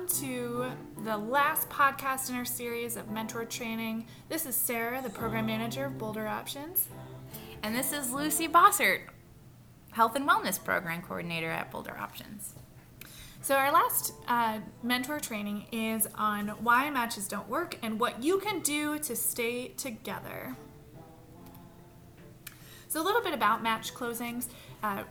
to the last podcast in our series of mentor training. This is Sarah, the program manager of Boulder Options. And this is Lucy Bossert, Health and Wellness Program Coordinator at Boulder Options. So our last mentor training is on why matches don't work and what you can do to stay together. So a little bit about match closings.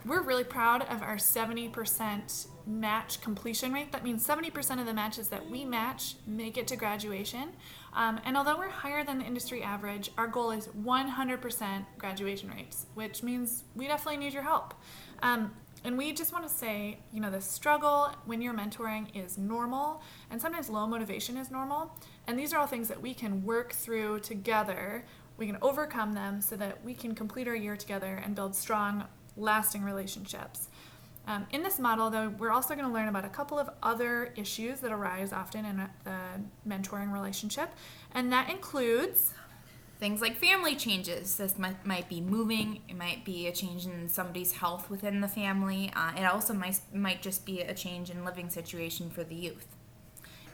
We're really proud of our 70% match completion rate. That means 70% of the matches that we match make it to graduation. And although we're higher than the industry average, our goal is 100% graduation rates, which means we definitely need your help. And we just want to say, the struggle when you're mentoring is normal, and sometimes low motivation is normal. And these are all things that we can work through together. We can overcome them so that we can complete our year together and build strong, lasting relationships. In this model, though, we're also going to learn about a couple of other issues that arise often in the mentoring relationship, and that includes things like family changes. This might be moving. It might be a change in somebody's health within the family. It also might just be a change in living situation for the youth.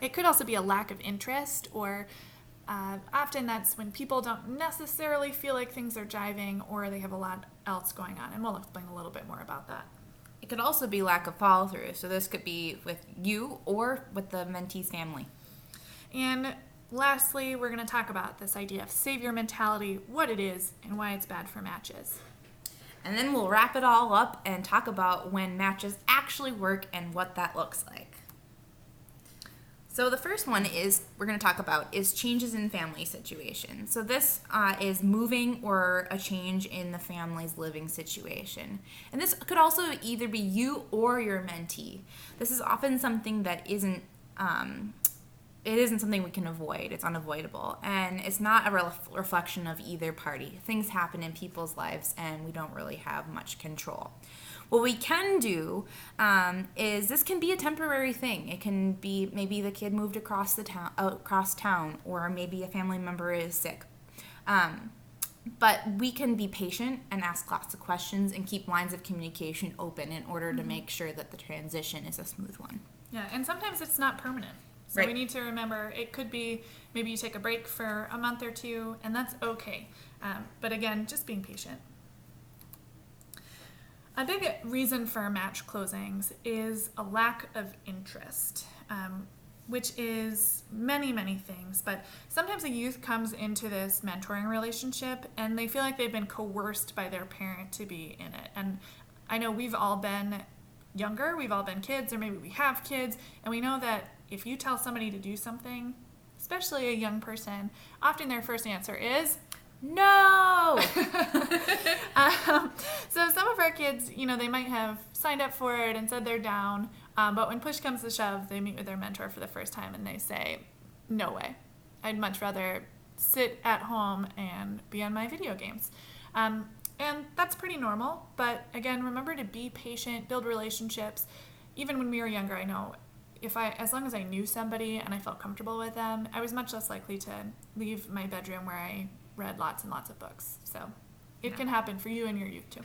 It could also be a lack of interest, or often that's when people don't necessarily feel like things are jiving or they have a lot else going on, and we'll explain a little bit more about that. It could also be lack of follow-through, so this could be with you or with the mentee's family. And lastly, we're going to talk about this idea of savior mentality, what it is, and why it's bad for matches. And then we'll wrap it all up and talk about when matches actually work and what that looks like. So the first one we're going to talk about is changes in family situation. So this is moving or a change in the family's living situation. And this could also either be you or your mentee. This is often something that isn't something we can avoid. It's unavoidable. And it's not a reflection of either party. Things happen in people's lives and we don't really have much control. What we can do is this can be a temporary thing. It can be maybe the kid moved across town, or maybe a family member is sick. But we can be patient and ask lots of questions and keep lines of communication open in order to make sure that the transition is a smooth one. Yeah, and sometimes it's not permanent. So right. We need to remember it could be maybe you take a break for a month or two, and that's okay. But again, just being patient. A big reason for match closings is a lack of interest, which is many, many things. But sometimes a youth comes into this mentoring relationship and they feel like they've been coerced by their parent to be in it. And I know we've all been younger, we've all been kids, or maybe we have kids, and we know that if you tell somebody to do something, especially a young person, often their first answer is, no! So some of our kids, they might have signed up for it and said they're down, but when push comes to shove, they meet with their mentor for the first time and they say, no way. I'd much rather sit at home and be on my video games. And that's pretty normal, but again, remember to be patient, build relationships. Even when we were younger, I know as long as I knew somebody and I felt comfortable with them, I was much less likely to leave my bedroom where I read lots and lots of books. So it can happen for you and your youth too.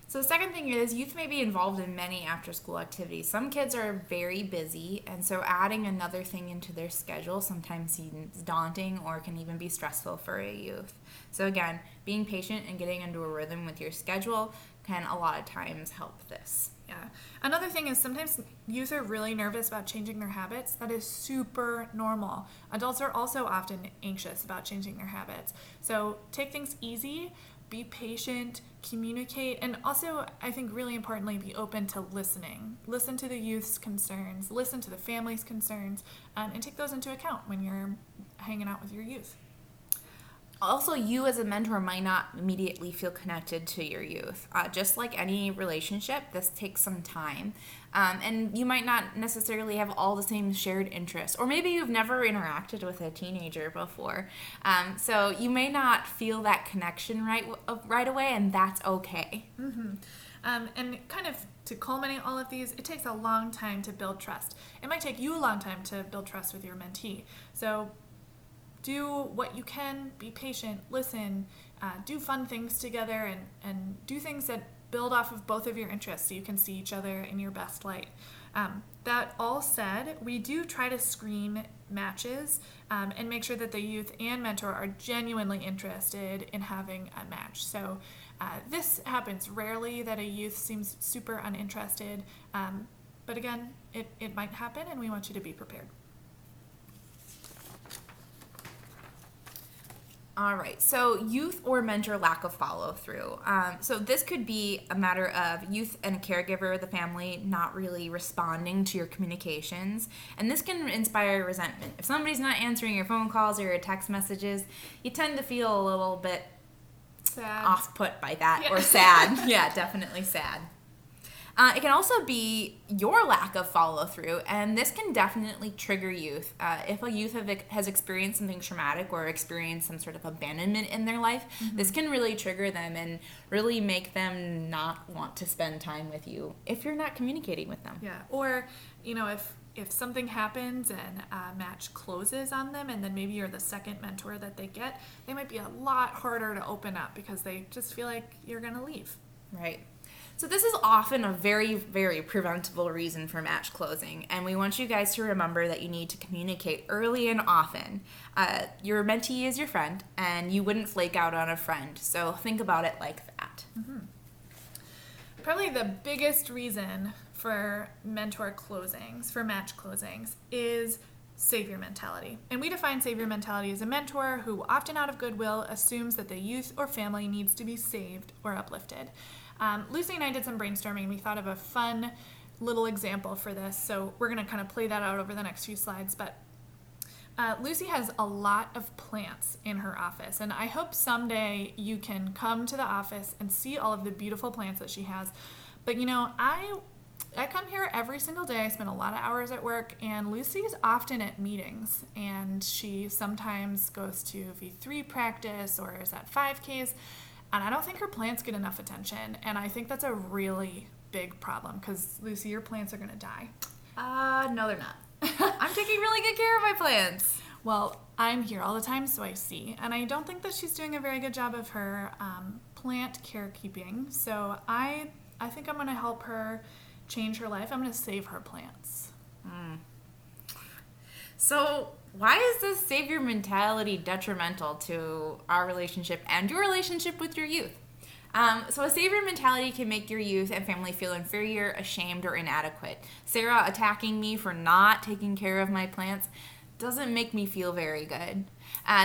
So the second thing is youth may be involved in many after-school activities. Some kids are very busy, and so adding another thing into their schedule sometimes seems daunting or can even be stressful for a youth. So again, being patient and getting into a rhythm with your schedule can a lot of times help this. Yeah. Another thing is sometimes youth are really nervous about changing their habits. That is super normal. Adults are also often anxious about changing their habits. So take things easy, be patient, communicate, and also, I think really importantly, be open to listening. Listen to the youth's concerns, listen to the family's concerns, and take those into account when you're hanging out with your youth. Also, you as a mentor might not immediately feel connected to your youth. Just like any relationship, this takes some time. And you might not necessarily have all the same shared interests. Or maybe you've never interacted with a teenager before. So you may not feel that connection right away, and that's okay. Mm-hmm. And kind of to culminate all of these, it takes a long time to build trust. It might take you a long time to build trust with your mentee. So do what you can, be patient, listen, do fun things together, and do things that build off of both of your interests so you can see each other in your best light. That all said, we do try to screen matches and make sure that the youth and mentor are genuinely interested in having a match. So this happens rarely that a youth seems super uninterested, but again, it might happen, and we want you to be prepared. All right, so youth or mentor lack of follow through. So this could be a matter of youth and a caregiver, the family, not really responding to your communications. And this can inspire resentment. If somebody's not answering your phone calls or your text messages, you tend to feel a little bit Sad. off put by that, Yeah. or sad. Yeah, definitely sad. It can also be your lack of follow through, and this can definitely trigger youth. If a youth has experienced something traumatic or experienced some sort of abandonment in their life, this can really trigger them and really make them not want to spend time with you if you're not communicating with them. Yeah. Or, if something happens and a match closes on them, and then maybe you're the second mentor that they get, they might be a lot harder to open up because they just feel like you're going to leave. Right. So this is often a very, very preventable reason for match closing, and we want you guys to remember that you need to communicate early and often. Your mentee is your friend, and you wouldn't flake out on a friend, so think about it like that. Probably the biggest reason for mentor closings, for match closings, is savior mentality. And we define savior mentality as a mentor who, often out of goodwill, assumes that the youth or family needs to be saved or uplifted. Lucy and I did some brainstorming, and we thought of a fun little example for this, so we're going to kind of play that out over the next few slides. But Lucy has a lot of plants in her office, and I hope someday you can come to the office and see all of the beautiful plants that she has. But I come here every single day. I spend a lot of hours at work, and Lucy's often at meetings, and she sometimes goes to V3 practice or is at 5Ks, and I don't think her plants get enough attention, and I think that's a really big problem because, Lucy, your plants are going to die. No, they're not. I'm taking really good care of my plants. Well, I'm here all the time, so I see, and I don't think that she's doing a very good job of her plant carekeeping, so I think I'm going to help her change her life. I'm going to save her plants. So why is this savior mentality detrimental to our relationship and your relationship with your youth? So a savior mentality can make your youth and family feel inferior, ashamed, or inadequate. Sarah attacking me for not taking care of my plants doesn't make me feel very good.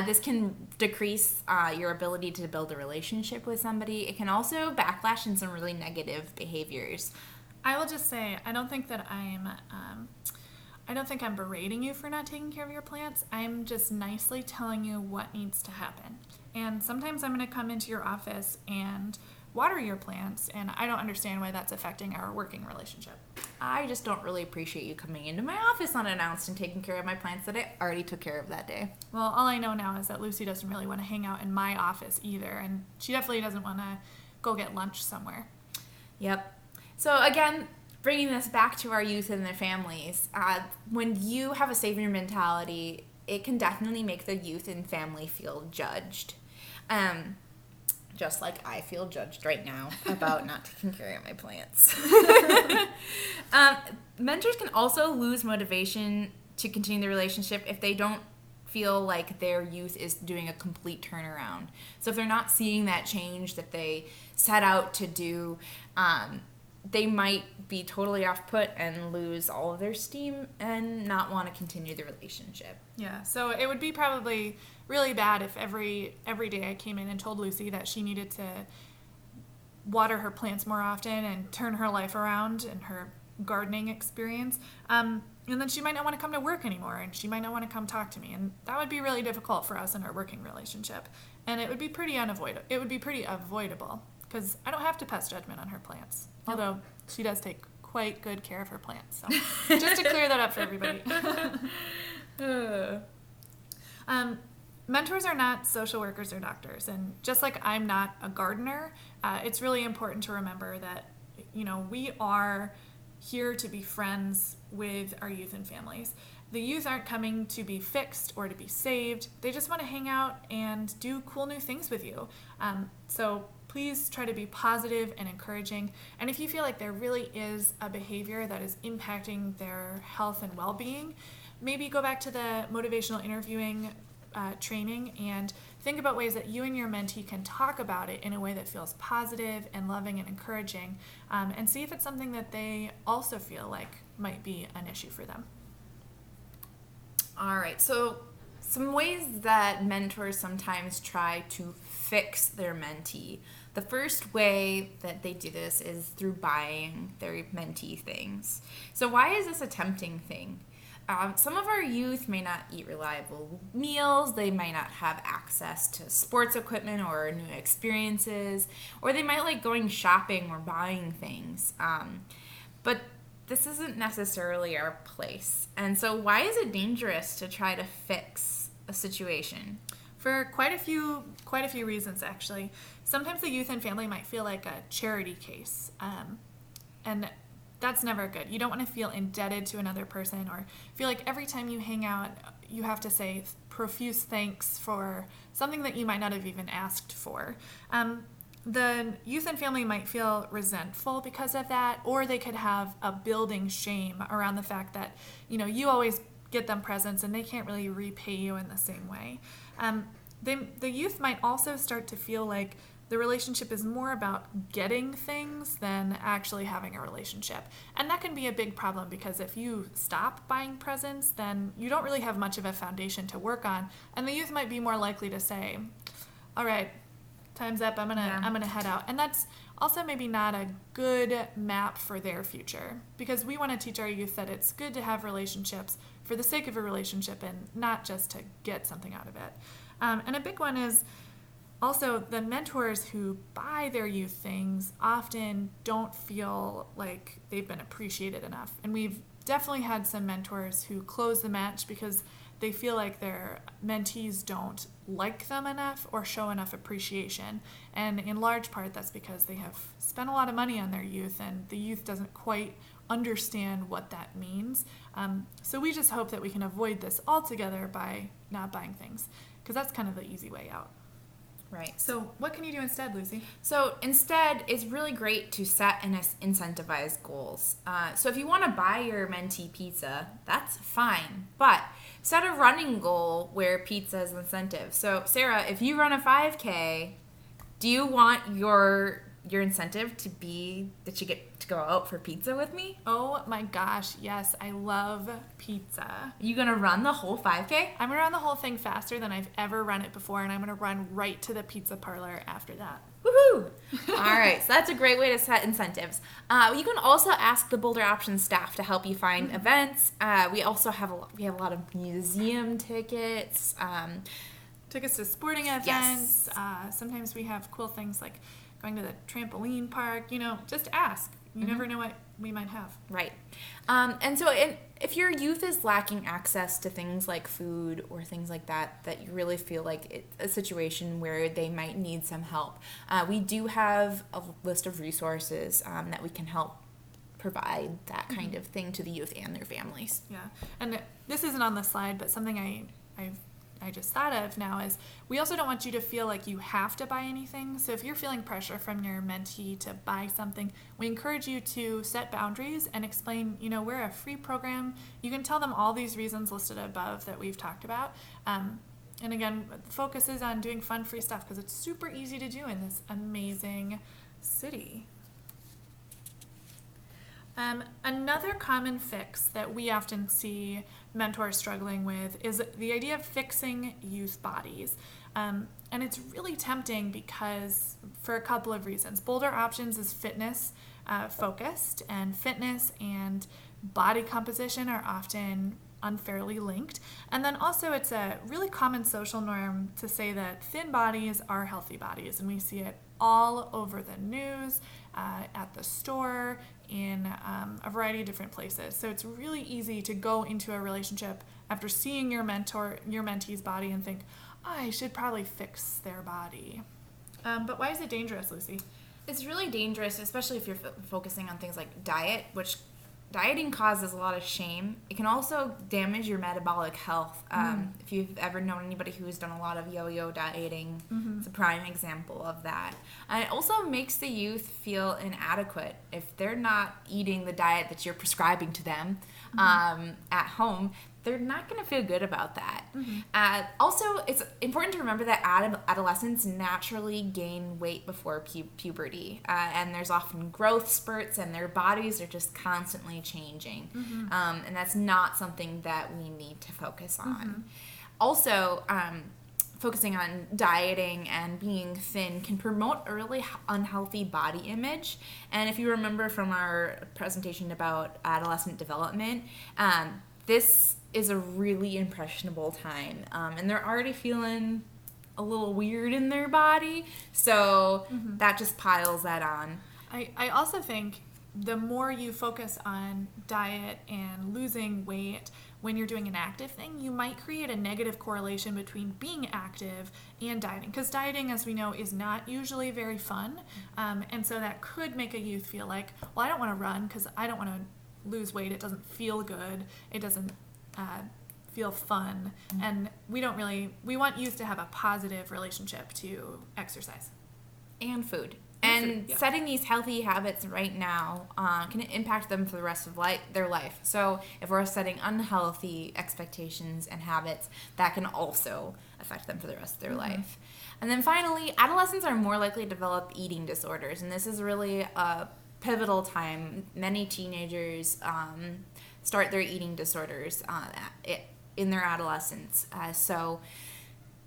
This can decrease your ability to build a relationship with somebody. It can also backlash in some really negative behaviors. I will just say, I don't think I'm berating you for not taking care of your plants. I'm just nicely telling you what needs to happen. And sometimes I'm going to come into your office and water your plants, and I don't understand why that's affecting our working relationship. I just don't really appreciate you coming into my office unannounced and taking care of my plants that I already took care of that day. Well, all I know now is that Lucy doesn't really want to hang out in my office either, and she definitely doesn't want to go get lunch somewhere. Yep. So again, bringing this back to our youth and their families, when you have a savior mentality, it can definitely make the youth and family feel judged. Just like I feel judged right now about not taking care of my plants. Mentors can also lose motivation to continue the relationship if they don't feel like their youth is doing a complete turnaround. So if they're not seeing that change that they set out to do, they might be totally off put and lose all of their steam and not want to continue the relationship. Yeah, so it would be probably really bad if every day I came in and told Lucy that she needed to water her plants more often and turn her life around and her gardening experience. And then she might not want to come to work anymore, and she might not want to come talk to me, and that would be really difficult for us in our working relationship. And it would be pretty avoidable because I don't have to pass judgment on her plants. Although she does take quite good care of her plants. So just to clear that up for everybody. Mentors are not social workers or doctors. And just like I'm not a gardener, it's really important to remember that, we are here to be friends with our youth and families. The youth aren't coming to be fixed or to be saved. They just want to hang out and do cool new things with you. So please try to be positive and encouraging. And if you feel like there really is a behavior that is impacting their health and well-being, maybe go back to the motivational interviewing training and think about ways that you and your mentee can talk about it in a way that feels positive and loving and encouraging, and see if it's something that they also feel like might be an issue for them. All right, so some ways that mentors sometimes try to fix their mentee. The first way that they do this is through buying their mentee things. So why is this a tempting thing? Some of our youth may not eat reliable meals, they might not have access to sports equipment or new experiences, or they might like going shopping or buying things. But this isn't necessarily our place. And so why is it dangerous to try to fix a situation? For quite a few reasons, actually. Sometimes the youth and family might feel like a charity case, and that's never good. You don't want to feel indebted to another person or feel like every time you hang out, you have to say profuse thanks for something that you might not have even asked for. The youth and family might feel resentful because of that, or they could have a building shame around the fact that, you always get them presents and they can't really repay you in the same way. The youth might also start to feel like the relationship is more about getting things than actually having a relationship. And that can be a big problem because if you stop buying presents, then you don't really have much of a foundation to work on. And the youth might be more likely to say, all right, time's up, I'm gonna head out. And that's also maybe not a good map for their future, because we want to teach our youth that it's good to have relationships for the sake of a relationship and not just to get something out of it. And a big one is also the mentors who buy their youth things often don't feel like they've been appreciated enough. And we've definitely had some mentors who close the match because they feel like their mentees don't like them enough or show enough appreciation. And in large part, that's because they have spent a lot of money on their youth and the youth doesn't quite understand what that means. So we just hope that we can avoid this altogether by not buying things, because that's kind of the easy way out. Right. So what can you do instead, Lucy? So instead, it's really great to set and incentivize goals. So if you want to buy your mentee pizza, that's fine. But set a running goal where pizza is incentive. So Sarah, if you run a 5K, do you want your incentive to be that you get to go out for pizza with me? Oh my gosh, yes, I love pizza. You gonna run the whole 5K? I'm gonna run the whole thing faster than I've ever run it before, and I'm gonna run right to the pizza parlor after that. Woohoo! All right, so that's a great way to set incentives. You can also ask the Boulder Options staff to help you find events. We also have a lot of museum tickets. Tickets to sporting events. Yes. Sometimes we have cool things like going to the trampoline park. Just ask. You never know what we might have. Right. And so if your youth is lacking access to things like food or things like that you really feel like it's a situation where they might need some help, we do have a list of resources that we can help provide that kind of thing to the youth and their families. Yeah. And this isn't on the slide, but something I just thought of now is we also don't want you to feel like you have to buy anything. So if you're feeling pressure from your mentee to buy something, we encourage you to set boundaries and explain, we're a free program. You can tell them all these reasons listed above that we've talked about. And again, the focus is on doing fun, free stuff because it's super easy to do in this amazing city. Another common fix that we often see mentors struggling with is the idea of fixing youth bodies. And it's really tempting because for a couple of reasons. Boulder Options is fitness focused, and fitness and body composition are often unfairly linked. And then also it's a really common social norm to say that thin bodies are healthy bodies, and we see it all over the news, at the store, in a variety of different places. So it's really easy to go into a relationship after seeing your mentee's body and think, I should probably fix their body. But why is it dangerous, Lucy? It's really dangerous, especially if you're focusing on things like diet, which dieting causes a lot of shame. It can also damage your metabolic health. If you've ever known anybody who's done a lot of yo-yo dieting, it's a prime example of that. And it also makes the youth feel inadequate. If they're not eating the diet that you're prescribing to them at home, they're not going to feel good about that. Also, it's important to remember that adolescents naturally gain weight before puberty. And there's often growth spurts, and their bodies are just constantly changing. And that's not something that we need to focus on. Also, focusing on dieting and being thin can promote a really unhealthy body image. And if you remember from our presentation about adolescent development, this is a really impressionable time, and they're already feeling a little weird in their body, so that just piles that on. I also think the more you focus on diet and losing weight when you're doing an active thing, you might create a negative correlation between being active and dieting, because dieting, as we know, is not usually very fun, and so that could make a youth feel like, well, I don't want to run because I don't want to lose weight, it doesn't feel good, it doesn't feel fun, and we want youth to have a positive relationship to exercise and food. And setting these healthy habits right now can impact them for the rest of their life. So if we're setting unhealthy expectations and habits, that can also affect them for the rest of their life. And then finally, adolescents are more likely to develop eating disorders, and this is really a pivotal time. Many teenagers start their eating disorders in their adolescence. So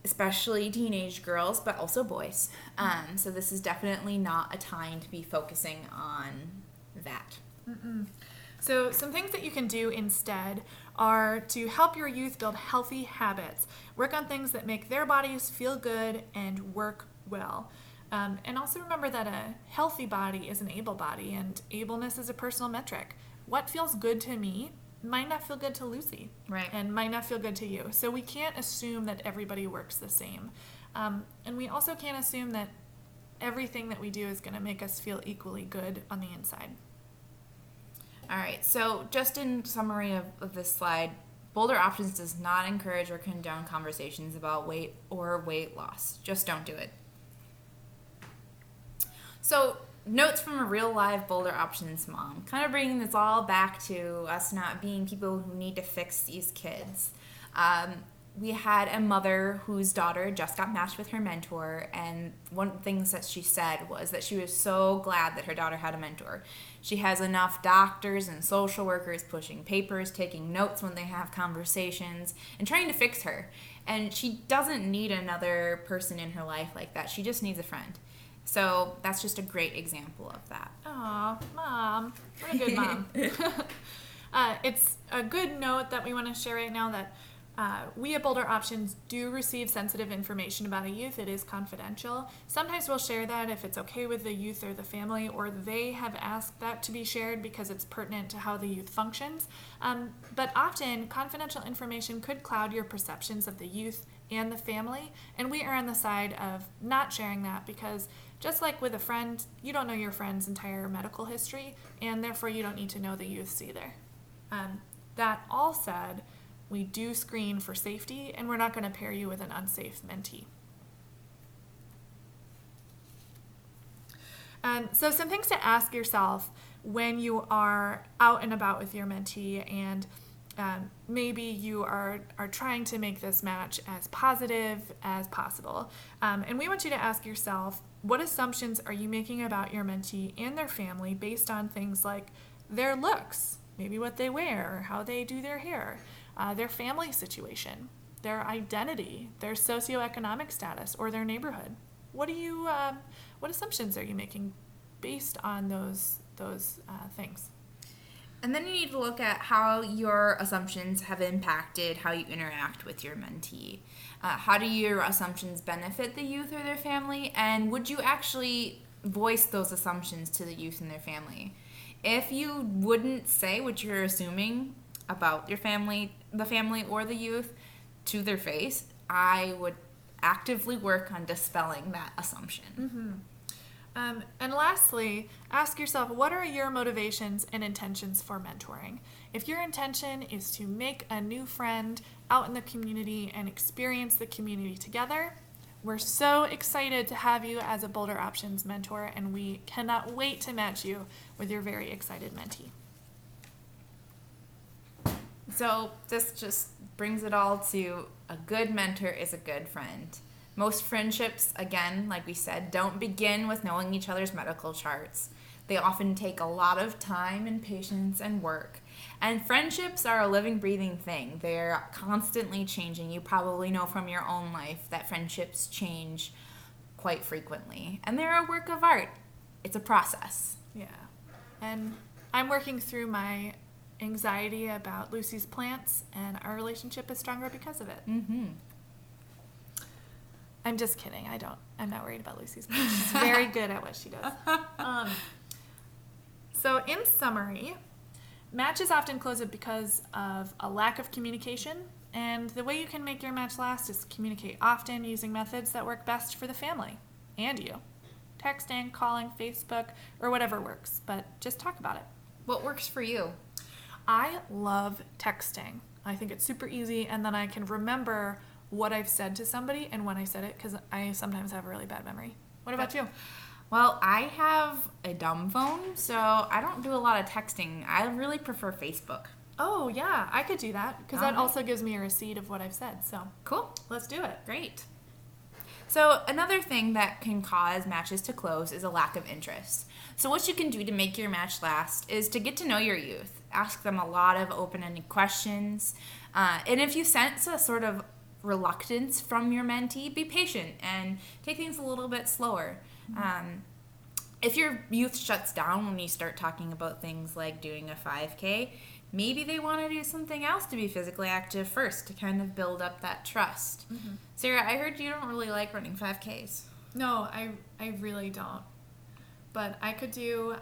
especially teenage girls, but also boys. So this is definitely not a time to be focusing on that. So some things that you can do instead are to help your youth build healthy habits. Work on things that make their bodies feel good and work well. And also remember that a healthy body is an able body, and ableness is a personal metric. What feels good to me might not feel good to Lucy, right? And might not feel good to you. So we can't assume that everybody works the same. And we also can't assume that everything that we do is going to make us feel equally good on the inside. All right, so just in summary of this slide, Bolder Options does not encourage or condone conversations about weight or weight loss. Just don't do it. So, notes from a real live Bolder Options mom, kind of bringing this all back to us not being people who need to fix these kids. We had a mother whose daughter just got matched with her mentor, and one of the things that she said was that she was so glad that her daughter had a mentor. She has enough doctors and social workers pushing papers, taking notes when they have conversations, and trying to fix her. And she doesn't need another person in her life like that. She just needs a friend. So that's just a great example of that. Aw, Mom. What a good mom. It's a good note that we want to share right now that we at Bolder Options do receive sensitive information about a youth. It is confidential. Sometimes we'll share that if it's okay with the youth or the family, or they have asked that to be shared because it's pertinent to how the youth functions. But often, confidential information could cloud your perceptions of the youth and the family, and we are on the side of not sharing that because just like with a friend, you don't know your friend's entire medical history, and therefore you don't need to know the youth's either. That all said, we do screen for safety, and we're not going to pair you with an unsafe mentee. So some things to ask yourself when you are out and about with your mentee, and maybe you are trying to make this match as positive as possible. And we want you to ask yourself, what assumptions are you making about your mentee and their family based on things like their looks, maybe what they wear, or how they do their hair, their family situation, their identity, their socioeconomic status, or their neighborhood? What assumptions are you making based on those things? And then you need to look at how your assumptions have impacted how you interact with your mentee. How do your assumptions benefit the youth or their family? And would you actually voice those assumptions to the youth and their family? If you wouldn't say what you're assuming about your family, the family or the youth to their face, I would actively work on dispelling that assumption. And lastly, ask yourself, what are your motivations and intentions for mentoring? If your intention is to make a new friend out in the community and experience the community together, we're so excited to have you as a Boulder Options mentor, and we cannot wait to match you with your very excited mentee. So this just brings it all to a good mentor is a good friend. Most friendships, again, like we said, don't begin with knowing each other's medical charts. They often take a lot of time and patience and work. And friendships are a living, breathing thing. They're constantly changing. You probably know from your own life that friendships change quite frequently. And they're a work of art. It's a process. Yeah. And I'm working through my anxiety about Lucy's plants, and our relationship is stronger because of it. Mm-hmm. I'm just kidding. I'm not worried about Lucy's plants. She's very good at what she does. So in summary, matches often close it because of a lack of communication, and the way you can make your match last is communicate often using methods that work best for the family and you. Texting, calling, Facebook, or whatever works, but just talk about it. What works for you? I love texting. I think it's super easy, and then I can remember what I've said to somebody and when I said it, because I sometimes have a really bad memory. What about you? Well, I have a dumb phone, so I don't do a lot of texting. I really prefer Facebook. Oh, yeah, I could do that, because that also gives me a receipt of what I've said. So Cool. let's do it. Great. So another thing that can cause matches to close is a lack of interest. So what you can do to make your match last is to get to know your youth. Ask them a lot of open-ended questions. And if you sense a sort of reluctance from your mentee, be patient and take things a little bit slower. If your youth shuts down when you start talking about things like doing a 5K, maybe they want to do something else to be physically active first to kind of build up that trust. Mm-hmm. Sarah, I heard you don't really like running 5Ks. No, I really don't. But I could do,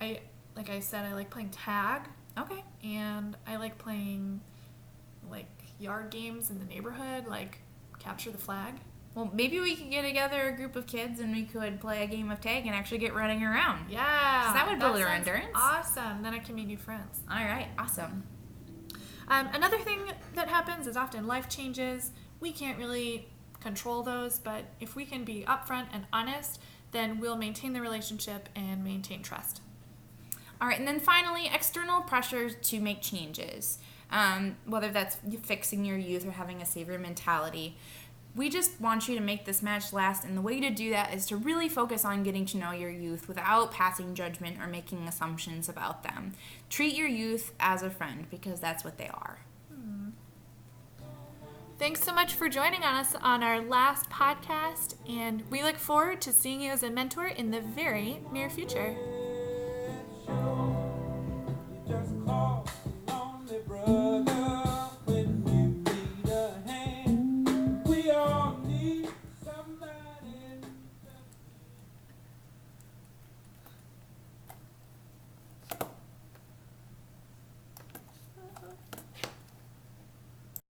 like I said, I like playing tag. Okay. And I like playing, like, yard games in the neighborhood, like capture the flag. Well, maybe we could get together a group of kids and we could play a game of tag and actually get running around. Yeah. So that would build our sounds endurance. Awesome. Then I can meet new friends. All right. Awesome. Another thing that happens is often life changes. We can't really control those, but if we can be upfront and honest, then we'll maintain the relationship and maintain trust. All right. And then finally, external pressures to make changes. Whether that's fixing your youth or having a savior mentality. We just want you to make this match last, and the way to do that is to really focus on getting to know your youth without passing judgment or making assumptions about them. Treat your youth as a friend, because that's what they are. Thanks so much for joining us on our last podcast, and we look forward to seeing you as a mentor in the very near future.